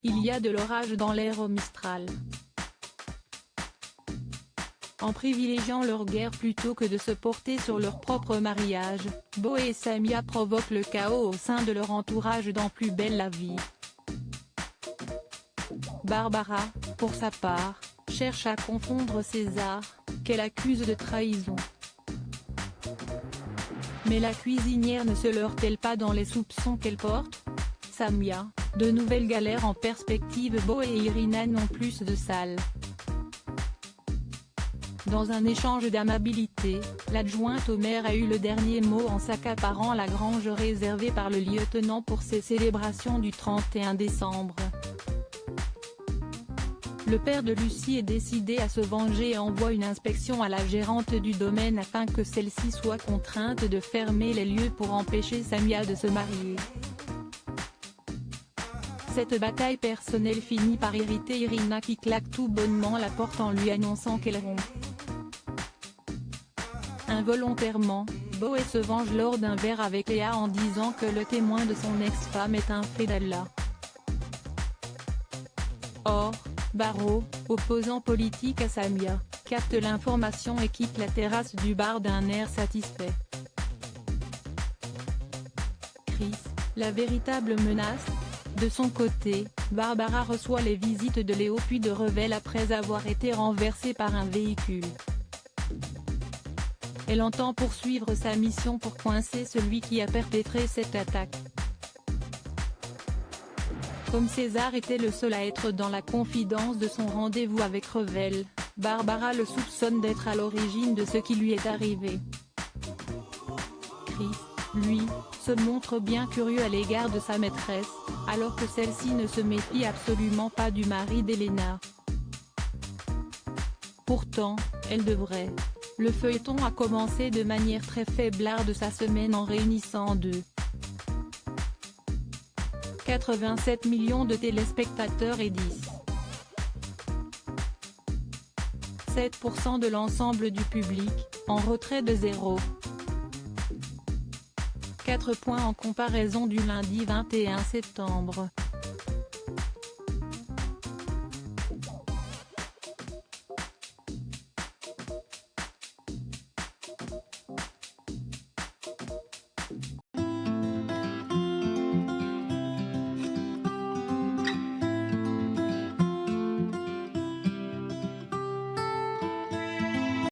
Il y a de l'orage dans l'air au Mistral. En privilégiant leur guerre plutôt que de se porter sur leur propre mariage, Beau et Samia provoquent le chaos au sein de leur entourage dans Plus belle la vie. Barbara, pour sa part, cherche à confondre César, qu'elle accuse de trahison. Mais la cuisinière ne se leurre-t-elle pas dans les soupçons qu'elle porte? Samia, de nouvelles galères en perspective. Beau et Irina n'ont plus de salle. Dans un échange d'amabilité, l'adjointe au maire a eu le dernier mot en s'accaparant la grange réservée par le lieutenant pour ses célébrations du 31 décembre. Le père de Lucie est décidé à se venger et envoie une inspection à la gérante du domaine afin que celle-ci soit contrainte de fermer les lieux pour empêcher Samia de se marier. Cette bataille personnelle finit par irriter Irina qui claque tout bonnement la porte en lui annonçant qu'elle rompt. Involontairement, Beau se venge lors d'un verre avec Léa en disant que le témoin de son ex-femme est un fait d'Allah. Or, Barreau, opposant politique à Samia, capte l'information et quitte la terrasse du bar d'un air satisfait. Chris, la véritable menace? De son côté, Barbara reçoit les visites de Léo puis de Revel après avoir été renversée par un véhicule. Elle entend poursuivre sa mission pour coincer celui qui a perpétré cette attaque. Comme César était le seul à être dans la confidence de son rendez-vous avec Revel, Barbara le soupçonne d'être à l'origine de ce qui lui est arrivé. Chris, lui, se montre bien curieux à l'égard de sa maîtresse, alors que celle-ci ne se méfie absolument pas du mari d'Elena. Pourtant, elle devrait. Le feuilleton a commencé de manière très faiblarde sa semaine en réunissant 2,87 millions de téléspectateurs et 10,7% de l'ensemble du public, en retrait de 0,4 points en comparaison du lundi 21 septembre.